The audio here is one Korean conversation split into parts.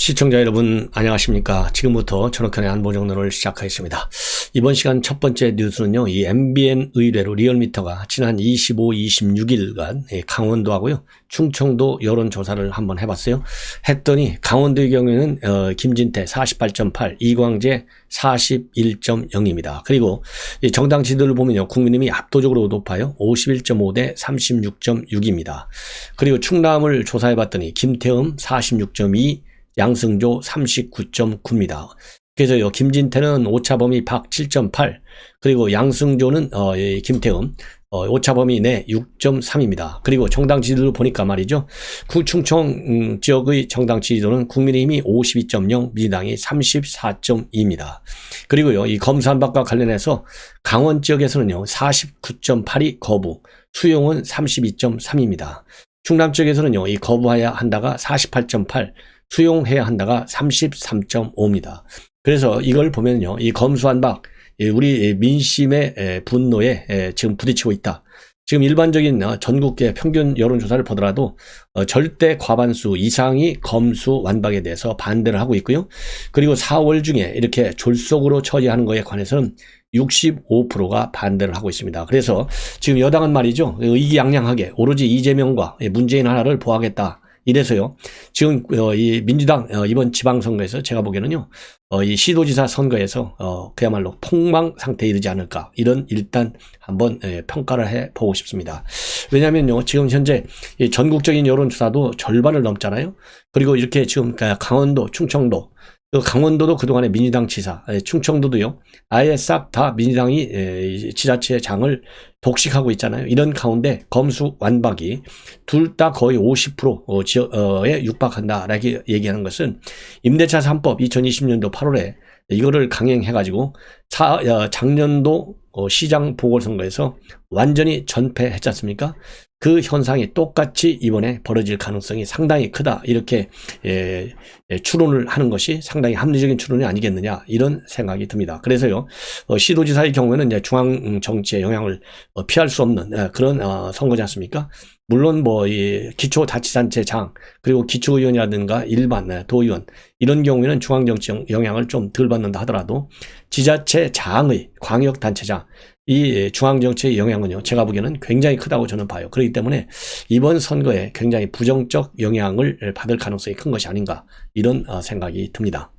시청자 여러분 안녕하십니까. 지금부터 전학현의 안보정론을 시작하겠습니다. 이번 시간 첫 번째 뉴스는요, 이 MBN 의뢰로 리얼미터가 지난 25, 26일간 강원도하고요 충청도 여론조사를 한번 해봤어요. 했더니 강원도의 경우에는 김진태 48.8, 이광재 41.0입니다. 그리고 이 정당 지지도를 보면요, 국민의힘이 압도적으로 높아요. 51.5 대 36.6입니다. 그리고 충남을 조사해봤더니 김태흠 46.2, 양승조 39.9입니다. 그래서 김진태는 오차범위 밖 7.8, 그리고 양승조는 김태흠 오차범위 내 6.3입니다. 그리고 정당 지지도를 보니까 말이죠, 충청 지역의 정당 지지도는 국민의힘이 52.0, 민주당이 34.2입니다. 그리고요, 이 검수완박과 관련해서 강원 지역에서는요 49.8이 거부, 수용은 32.3입니다. 충남 지역에서는요 이 거부해야 한다가 48.8, 수용해야 한다가 33.5입니다. 그래서 이걸 보면요, 이 검수완박, 우리 민심의 분노에 지금 부딪히고 있다. 지금 일반적인 전국의 평균 여론조사를 보더라도 절대 과반수 이상이 검수완박에 대해서 반대를 하고 있고요. 그리고 4월 중에 이렇게 졸속으로 처리하는 것에 관해서는 65%가 반대를 하고 있습니다. 그래서 지금 여당은 말이죠, 의기양양하게 오로지 이재명과 문재인 하나를 보호하겠다. 이래서요, 지금 이 민주당 이번 지방선거에서 제가 보기에는요, 이 시도지사 선거에서 그야말로 폭망 상태에 이르지 않을까, 이런 일단 한번 평가를 해보고 싶습니다. 왜냐면요, 지금 현재 전국적인 여론조사도 절반을 넘잖아요. 그리고 이렇게 지금 강원도, 충청도, 강원도도 그동안에 민주당 지사, 충청도도요 아예 싹 다 민주당이 지자체 장을 독식하고 있잖아요. 이런 가운데 검수완박이 둘 다 거의 50%에 육박한다라고 얘기하는 것은 임대차 3법 2020년도 8월에 이거를 강행해가지고 작년도 시장 보궐선거에서 완전히 전패했지 않습니까? 그 현상이 똑같이 이번에 벌어질 가능성이 상당히 크다, 이렇게 추론을 하는 것이 상당히 합리적인 추론이 아니겠느냐, 이런 생각이 듭니다. 그래서요, 시도지사의 경우에는 이제 중앙 정치의 영향을 피할 수 없는 그런 선거지 않습니까? 물론 이 기초자치단체장, 그리고 기초의원이라든가 일반 도의원, 이런 경우에는 중앙정치 영향을 좀 덜 받는다 하더라도 지자체 장의 광역단체장, 이 중앙정치의 영향은요, 제가 보기에는 굉장히 크다고 저는 봐요. 그렇기 때문에 이번 선거에 굉장히 부정적 영향을 받을 가능성이 큰 것이 아닌가, 이런 생각이 듭니다.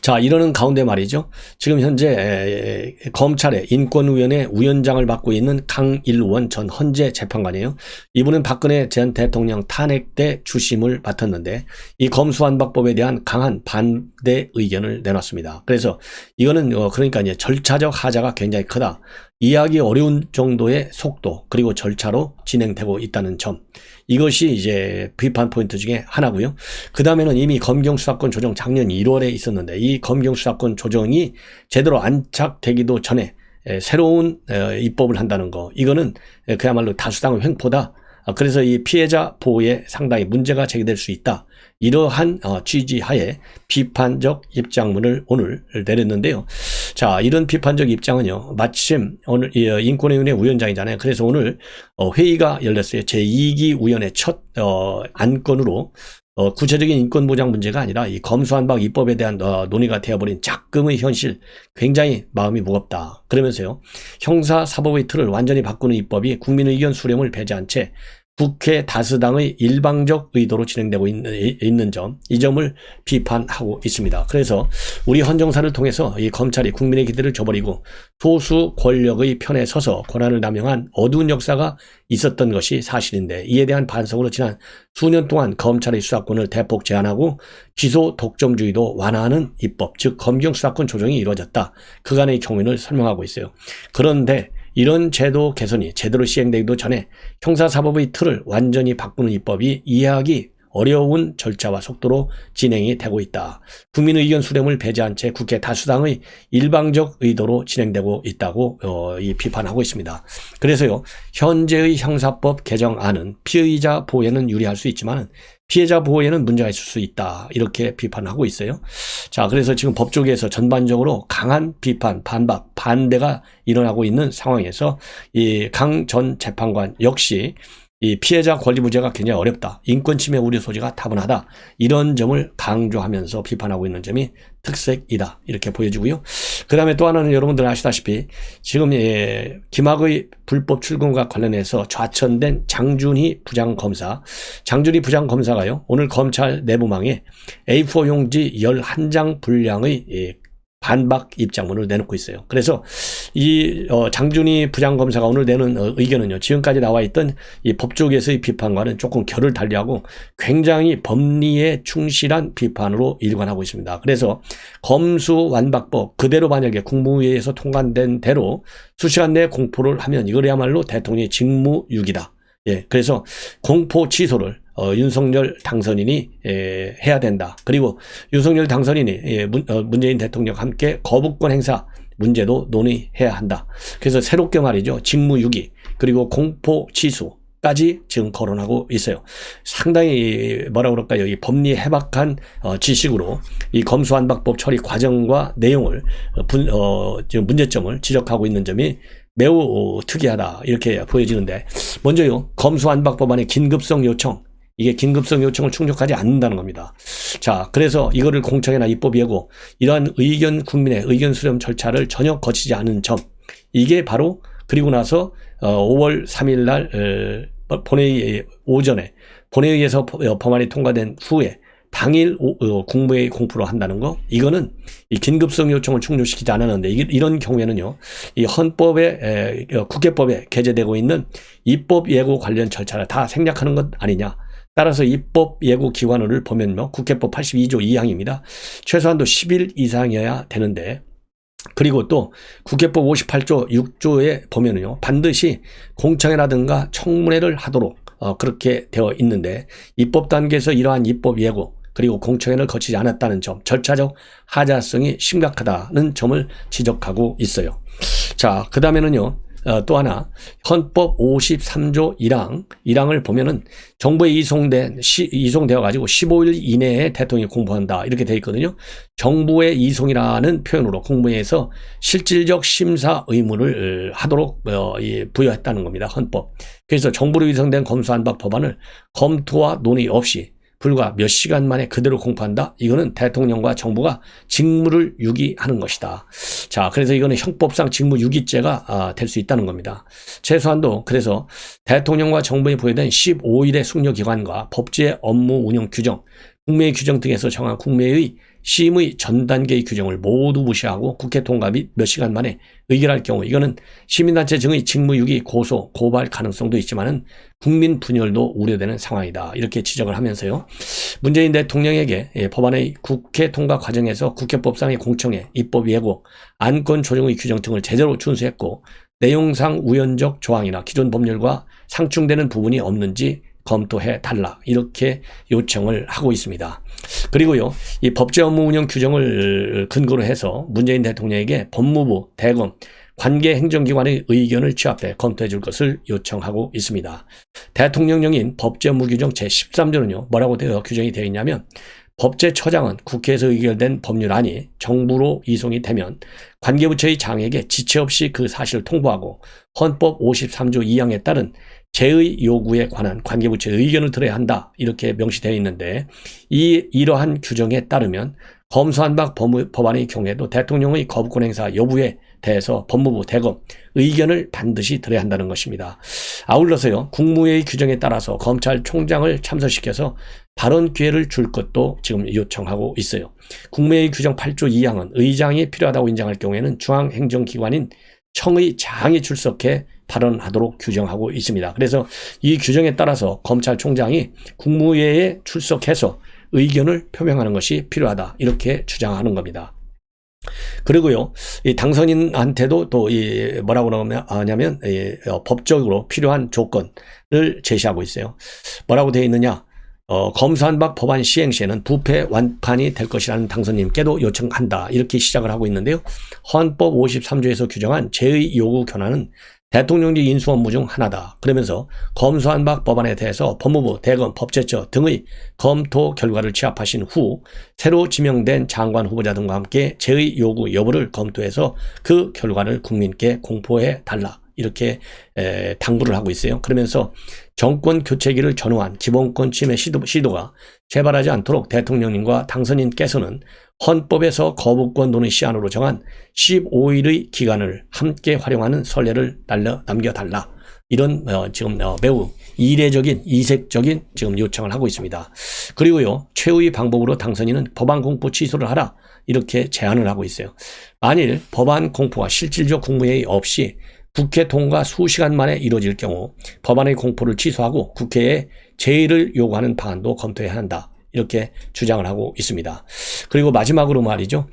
자, 이러는 가운데 말이죠, 지금 현재 검찰의 인권위원회 위원장을 맡고 있는 강일원 전 헌재 재판관이에요. 이분은 박근혜 전 대통령 탄핵 때 주심을 맡았는데 이 검수완박법에 대한 강한 반대 의견을 내놨습니다. 그래서 이거는 그러니까 이제 절차적 하자가 굉장히 크다, 이해하기 어려운 정도의 속도 그리고 절차로 진행되고 있다는 점, 이것이 이제 비판 포인트 중에 하나고요. 그 다음에는 이미 검경수사권 조정 작년 1월에 있었는데 이 검경수사권 조정이 제대로 안착되기도 전에 새로운 입법을 한다는 거, 이거는 그야말로 다수당의 횡포다. 그래서 이 피해자 보호에 상당히 문제가 제기될 수 있다, 이러한 취지하에 비판적 입장문을 오늘 내렸는데요. 자, 이런 비판적 입장은요, 마침 오늘 인권위원회 위원장이잖아요. 그래서 오늘 회의가 열렸어요. 제2기 위원회 첫 안건으로 구체적인 인권보장 문제가 아니라 이 검수완박 입법에 대한 논의가 되어버린 작금의 현실, 굉장히 마음이 무겁다. 그러면서요, 형사사법의 틀을 완전히 바꾸는 입법이 국민의 의견 수렴을 배제한 채 국회 다수당의 일방적 의도로 진행되고 있는 점, 이 점을 비판하고 있습니다. 그래서 우리 헌정사를 통해서 이 검찰이 국민의 기대를 저버리고 소수 권력의 편에 서서 권한을 남용한 어두운 역사가 있었던 것이 사실인데, 이에 대한 반성으로 지난 수년 동안 검찰의 수사권을 대폭 제한하고 기소 독점주의도 완화하는 입법, 즉 검경 수사권 조정이 이루어졌다, 그간의 경위를 설명하고 있어요. 그런데 이런 제도 개선이 제대로 시행되기도 전에 형사사법의 틀을 완전히 바꾸는 입법이 이해하기 어려운 절차와 속도로 진행이 되고 있다. 국민의 의견 수렴을 배제한 채 국회 다수당의 일방적 의도로 진행되고 있다고 비판하고 있습니다. 그래서요, 현재의 형사법 개정안은 피의자 보호에는 유리할 수 있지만 피해자 보호에는 문제가 있을 수 있다, 이렇게 비판하고 있어요. 자, 그래서 지금 법조계에서 전반적으로 강한 비판, 반박, 반대가 일어나고 있는 상황에서 이 강 전 재판관 역시 이 피해자 권리 부재가 굉장히 어렵다. 인권 침해 우려 소지가 다분하다. 이런 점을 강조하면서 비판하고 있는 점이 특색이다. 이렇게 보여지고요. 그 다음에 또 하나는 여러분들 아시다시피 지금 김학의 불법 출금과 관련해서 좌천된 장준희 부장검사. 장준희 부장검사가요. 오늘 검찰 내부망에 A4 용지 11장 분량의 반박 입장문을 내놓고 있어요. 그래서 이 장준희 부장검사가 오늘 내는 의견은요. 지금까지 나와 있던 이 법조계에서의 비판과는 조금 결을 달리하고 굉장히 법리에 충실한 비판으로 일관하고 있습니다. 그래서 검수완박법 그대로 만약에 국무회의에서 통과된 대로 수시간 내에 공포를 하면 이거야말로 대통령의 직무유기다. 예, 그래서 공포 취소를 윤석열 당선인이 해야 된다. 그리고 윤석열 당선인이 문재인 대통령과 함께 거부권 행사 문제도 논의해야 한다. 그래서 새롭게 말이죠. 직무유기 그리고 공포 취소까지 지금 거론하고 있어요. 상당히 뭐라 그럴까요? 이 법리 해박한 지식으로 이 검수완박법 처리 과정과 내용을 지금 문제점을 지적하고 있는 점이 매우 특이하다 이렇게 보여지는데 먼저요. 검수완박 법안의 긴급성 요청 이게 긴급성 요청을 충족하지 않는다는 겁니다. 자, 그래서 이거를 공청회나 입법 예고 이러한 국민의 의견 수렴 절차를 전혀 거치지 않은 점 이게 바로 그리고 나서 5월 3일 날 본회의 오전에 본회의에서 법안이 통과된 후에 당일 국무회의 공포로 한다는 거 이거는 이 긴급성 요청을 충족시키지 않았는데 이런 경우에는요 이 헌법에 국회법에 게재되고 있는 입법 예고 관련 절차를 다 생략하는 것 아니냐. 따라서 입법 예고 기관을 보면요 국회법 82조 2항입니다. 최소한도 10일 이상이어야 되는데 그리고 또 국회법 58조 6조에 보면은요 반드시 공청회라든가 청문회를 하도록 그렇게 되어 있는데 입법 단계에서 이러한 입법 예고 그리고 공청회를 거치지 않았다는 점, 절차적 하자성이 심각하다는 점을 지적하고 있어요. 자, 그 다음에는요, 또 하나, 헌법 53조 1항을 보면은 정부에 이송되어가지고 15일 이내에 대통령이 공포한다. 이렇게 되어 있거든요. 정부의 이송이라는 표현으로 국무회의에서 실질적 심사 의무를 하도록 부여했다는 겁니다. 헌법. 그래서 정부로 이송된 검수완박 법안을 검토와 논의 없이 불과 몇 시간 만에 그대로 공포한다? 이거는 대통령과 정부가 직무를 유기하는 것이다. 자, 그래서 이거는 형법상 직무유기죄가 될 수 있다는 겁니다. 최소한도 그래서 대통령과 정부에 부여된 15일의 숙려기간과 법제 업무 운영 규정, 국무회의 규정 등에서 정한 국무회의 심의 전 단계의 규정을 모두 무시하고 국회 통과 및 몇 시간 만에 의결할 경우 이거는 시민단체 등의 직무유기 고소, 고발 가능성도 있지만은 국민 분열도 우려되는 상황이다. 이렇게 지적을 하면서요. 문재인 대통령에게 법안의 국회 통과 과정에서 국회법상의 공청회, 입법 예고, 안건 조정의 규정 등을 제대로 준수했고 내용상 우연적 조항이나 기존 법률과 상충되는 부분이 없는지 검토해 달라 이렇게 요청을 하고 있습니다. 그리고요 이 법제 업무 운영 규정을 근거로 해서 문재인 대통령에게 법무부, 대검, 관계 행정기관의 의견을 취합해 검토해 줄 것을 요청하고 있습니다. 대통령령인 법제 업무 규정 제13조는요 뭐라고 규정이 되어 있냐면 법제처장은 국회에서 의결된 법률안이 정부로 이송이 되면 관계부처의 장에게 지체 없이 그 사실을 통보하고 헌법 53조 2항에 따른 제의 요구에 관한 관계부처의 의견을 들어야 한다. 이렇게 명시되어 있는데 이러한 규정에 따르면 검수완박 법안의 경우에도 대통령의 거부권 행사 여부에 대해서 법무부, 대검 의견을 반드시 들어야 한다는 것입니다. 아울러서요. 국무회의 규정에 따라서 검찰총장을 참석시켜서 발언 기회를 줄 것도 지금 요청하고 있어요. 국무회의 규정 8조 2항은 의장이 필요하다고 인정할 경우에는 중앙행정기관인 청의 장이 출석해 발언하도록 규정하고 있습니다. 그래서 이 규정에 따라서 검찰총장이 국무회의에 출석해서 의견을 표명하는 것이 필요하다. 이렇게 주장하는 겁니다. 그리고요, 이 당선인한테도 또 뭐라고 하냐면 법적으로 필요한 조건을 제시하고 있어요. 뭐라고 되어 있느냐? 검수완박 법안 시행 시에는 부패 완판이 될 것이라는 당선인께도 요청한다. 이렇게 시작을 하고 있는데요. 헌법 53조에서 규정한 제의 요구 권한은 대통령직 인수 업무 중 하나다. 그러면서 검수완박 법안에 대해서 법무부, 대검, 법제처 등의 검토 결과를 취합하신 후 새로 지명된 장관 후보자 등과 함께 제의 요구 여부를 검토해서 그 결과를 국민께 공포해 달라. 이렇게 당부를 하고 있어요. 그러면서 정권 교체기를 전후한 기본권 침해 시도가 재발하지 않도록 대통령님과 당선인께서는 헌법에서 거부권 논의 시한으로 정한 15일의 기간을 함께 활용하는 선례를 남겨달라. 이런 지금 매우 이례적인 이색적인 지금 요청을 하고 있습니다. 그리고요, 최후의 방법으로 당선인은 법안 공포 취소를 하라, 이렇게 제안을 하고 있어요. 만일 법안 공포와 실질적 국무회의 없이 국회 통과 수시간 만에 이루어질 경우 법안의 공포를 취소하고 국회에 제의를 요구하는 방안도 검토해야 한다, 이렇게 주장을 하고 있습니다. 그리고 마지막으로 말이죠,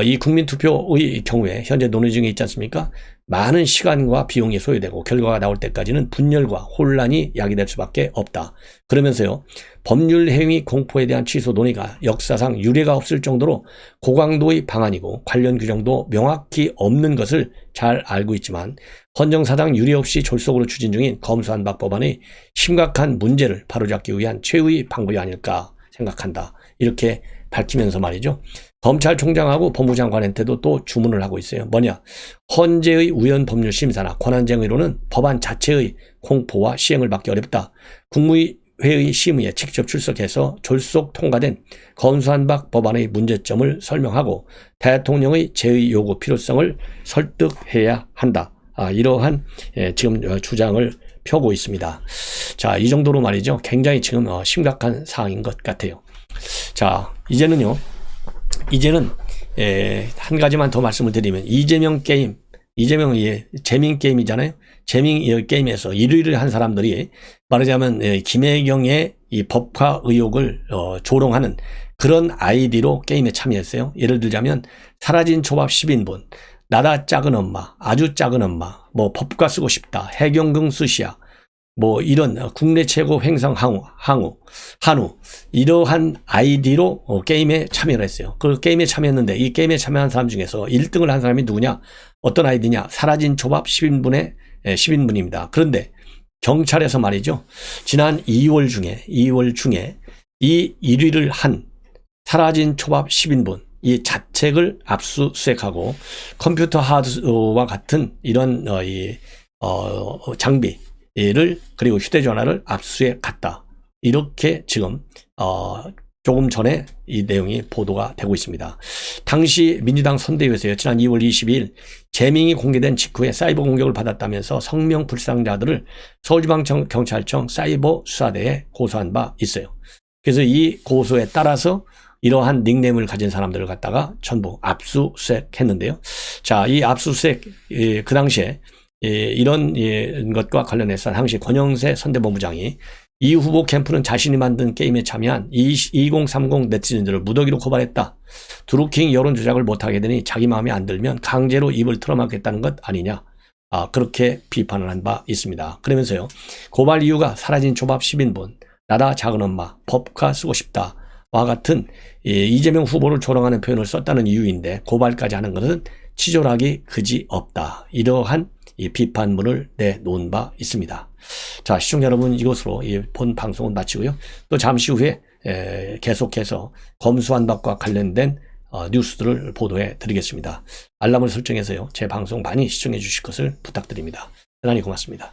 이 국민투표의 경우에 현재 논의 중에 있지 않습니까? 많은 시간과 비용이 소요되고 결과가 나올 때까지는 분열과 혼란이 야기될 수밖에 없다. 그러면서요, 법률 행위 공포에 대한 취소 논의가 역사상 유례가 없을 정도로 고강도의 방안이고 관련 규정도 명확히 없는 것을 잘 알고 있지만 헌정사상 유례 없이 졸속으로 추진 중인 검수완박 법안의 심각한 문제를 바로잡기 위한 최후의 방법이 아닐까 생각한다, 이렇게 밝히면서 말이죠, 검찰총장하고 법무장관한테도 또 주문을 하고 있어요. 뭐냐, 헌재의 우연법률심사나 권한쟁의로는 법안 자체의 공포와 시행을 받기 어렵다. 국무회의 심의에 직접 출석해서 졸속 통과된 검수완박 법안의 문제점을 설명하고 대통령의 제의 요구 필요성을 설득해야 한다. 이러한 지금 주장을 펴고 있습니다. 자, 이 정도로 말이죠, 굉장히 지금 심각한 사항인 것 같아요. 자, 이제는 한 가지만 더 말씀을 드리면, 이재명 게임, 이재명이 재민 게임이잖아요. 재민 게임에서 1위를 한 사람들이 말하자면 김혜경의 이 법화 의혹을 조롱하는 그런 아이디로 게임에 참여했어요. 예를 들자면 사라진 초밥 10인분, 나다 작은 엄마, 아주 작은 엄마, 뭐 법과 쓰고 싶다, 해경궁 스시야, 뭐 이런 국내 최고 횡성 한우, 이러한 아이디로 게임에 참여를 했어요. 그 게임에 참여했는데 이 게임에 참여한 사람 중에서 1등을 한 사람이 누구냐? 어떤 아이디냐? 사라진 초밥 10인분입니다. 그런데 경찰에서 말이죠, 지난 2월 중에 이 1위를 한 사라진 초밥 10인분 이 자책을 압수수색하고 컴퓨터 하드와 같은 이런 장비를, 그리고 휴대전화를 압수해 갔다. 이렇게 지금 조금 전에 이 내용이 보도가 되고 있습니다. 당시 민주당 선대위에서요, 지난 2월 22일 재밍이 공개된 직후에 사이버 공격을 받았다면서 성명 불상자들을 서울지방경찰청 사이버 수사대에 고소한 바 있어요. 그래서 이 고소에 따라서 이러한 닉네임을 가진 사람들을 갖다가 전부 압수수색했는데요. 자, 이 압수수색 그 당시에 이런 것과 관련해서 당시 권영세 선대본부장이 이 후보 캠프는 자신이 만든 게임에 참여한 2030 네티즌들을 무더기로 고발했다. 드루킹 여론 조작을 못하게 되니 자기 마음에 안 들면 강제로 입을 틀어막겠다는 것 아니냐. 그렇게 비판을 한 바 있습니다. 그러면서요, 고발 이유가 사라진 초밥 10인분, 나다 작은 엄마, 법카 쓰고 싶다 와 같은 이재명 후보를 조롱하는 표현을 썼다는 이유인데 고발까지 하는 것은 치졸하기 그지 없다. 이러한 이 비판문을 내놓은 바 있습니다. 자, 시청자 여러분, 이것으로 본 방송은 마치고요. 또 잠시 후에 계속해서 검수완박과 관련된 뉴스들을 보도해 드리겠습니다. 알람을 설정해서요, 제 방송 많이 시청해 주실 것을 부탁드립니다. 대단히 고맙습니다.